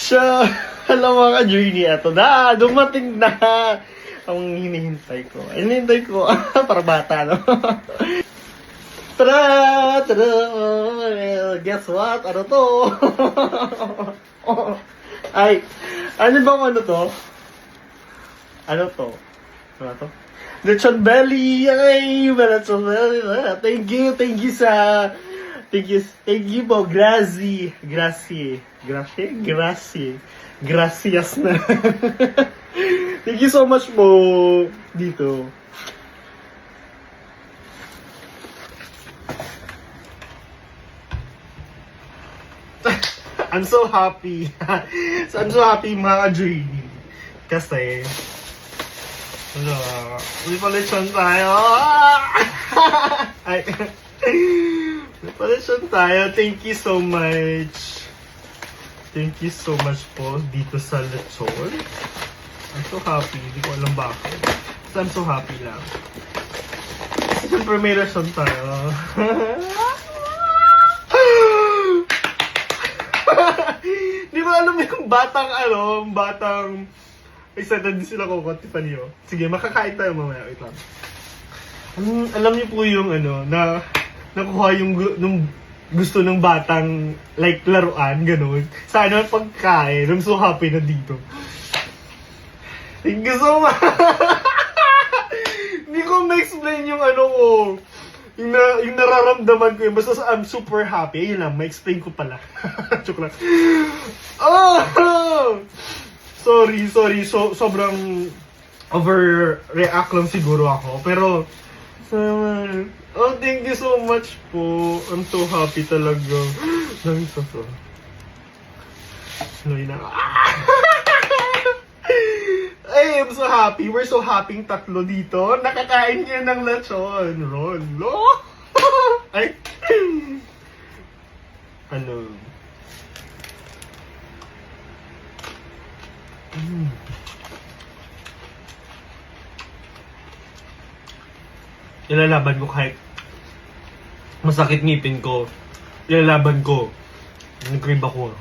Siya, alam mo ka, journey, eto na, dumating na. Ang hinihintay ko. Hinihintay ko, para bata, no? Tara! Tara! Guess what? Ano to? Ay, ano bang ano to? Ano to? Ano to? Lechon belly! Ay, lechon belly! Thank you sa... Thank you po, Grazie. Gracias na. Thank you so much po dito. I'm so happy. I'm so happy mga journey. Kasi, may palitsyon tayo. Ay, may palitsyon tayo. Thank you so much. Thank you so much po dito sa lechon. I'm so happy. Hindi ko alam bakit. Basta I'm so happy lang. Siyempre may lechon tayo. Di ba alam mo yung batang excited din sila ko Tiffany, oh. Sige, makakain tayo mamaya. Wait lang. Alam niyo po yung na nakuha yung nung gusto ng batang like laruan, ganun. Sana pagkain. I'm so happy na dito. Thank you so much. Hindi ko ma-explain yung ko. Yung nararamdaman ko yun. Basta I'm super happy. Ayun lang, ma-explain ko pala. Joke lang. Oh! Sorry. Sobrang overreact lang siguro ako. Pero, thank you so much po. I'm so happy talaga. Dami sa so. Ay, I'm so happy. We're so happy tatlo dito. Nakakain niya ng lechon. Rolo. Ay. Ilalaban ko kahit masakit ngipin ko. Ilalaban ko. Nag-crave ako.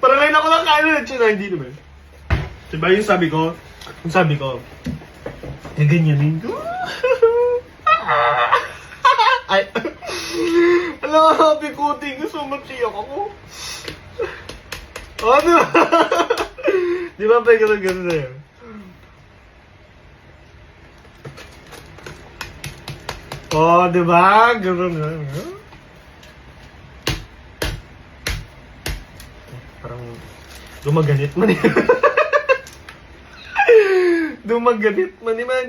Parang ngayon ako lang kain na china, hindi naman. Diba yung sabi ko, gaganyanin ko. Ay, alam, happy kuting, sumatiyak ako. Oh, diba? Diba pa yung ganun na yun? Oh, diba? Ganun na. Parang dumaganit man yun. Dumaganit man naman.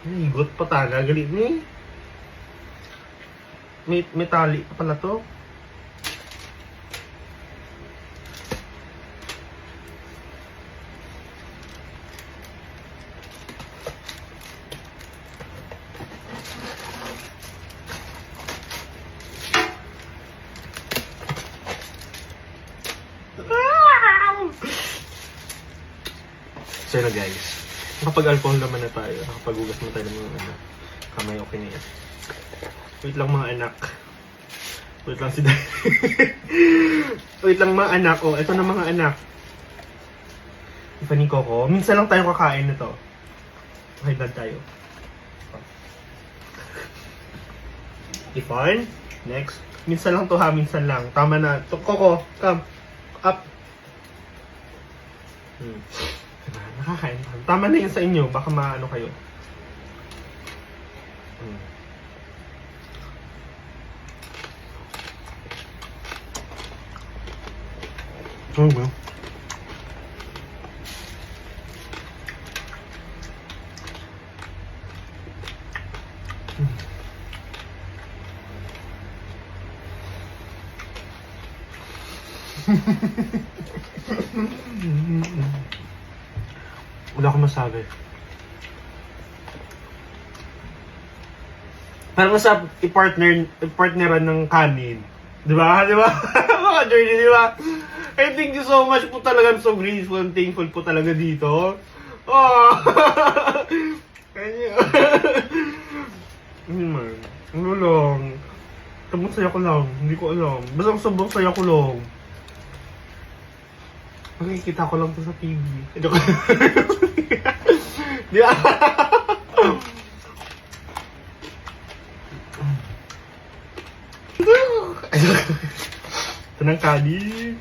Igot pa taga, galit ni. May tali pa pala to. So na guys, nakapag-alcohol naman na tayo. Nakapag-ugas na tayo ng mga kamay, okay na yan. Wait lang mga anak. Wait lang si Daddy. Wait lang mga anak. Oh, ito na mga anak. Tiffany Coco. Minsan lang tayo kakain nito. Okay, dad tayo. Ifan. Next. Minsan lang to ha, minsan lang. Tama na. Coco, come. Up. Nakakain. Tama na yun sa inyo. Baka maano kayo. Oh, well. Wala akong masabi. Parang sa i-partneran ng kanin. Di ba? Di ba? Mga journey, di ba? I thank you so much po talaga. I'm so grateful and thankful po talaga dito. Oh! Kanya. Hindi man. Ano lang. Sobrang saya ko lang. Hindi ko alam. Basta sobrang saya ko lang. Makikita ko lang to sa TV. Di ba? Ito ng kanin.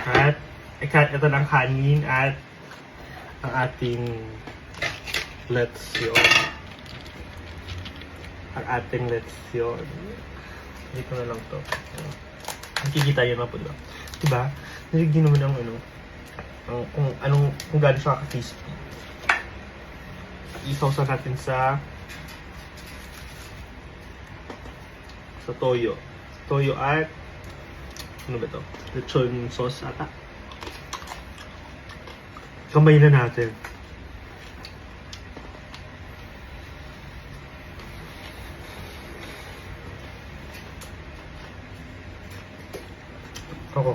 At ito ng kanin at ang ating lechon. Ang ating lechon. Dito na lang to. Nakikita yun na po, diba? Diba? Nalagyan naman ang kung gaano siya ka-crispy. Isawsa natin sa toyo. Toyo at ano ba ito? Lechon sauce ata. Kamay na natin. Ako.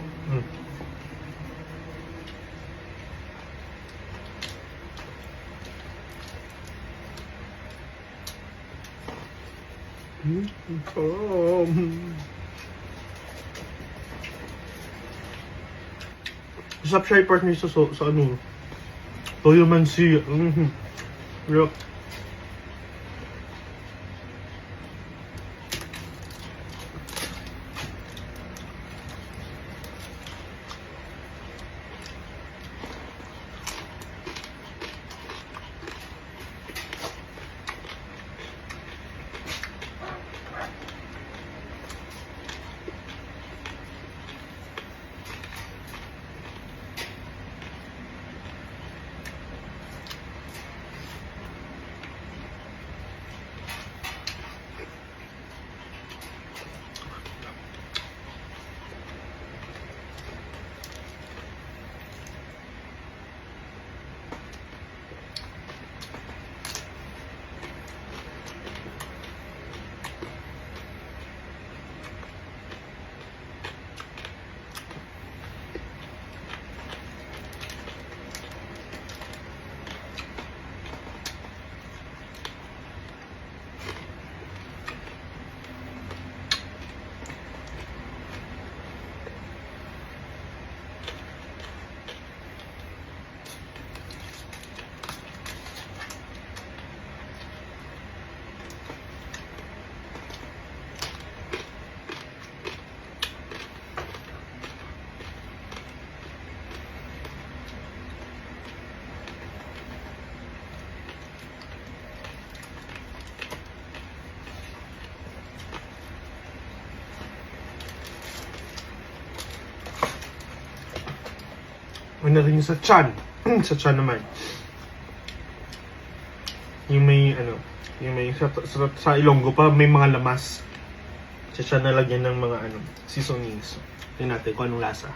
Masarap siya i-partner sa ano. Toyo mansi. Yup. Ano rin yung sa tiyan. Sa tiyan naman. Yung may, sa Ilonggo pa, may mga lamas. Sa tiyan nalagyan ng mga, seasonings. Tingnan natin kung anong lasa.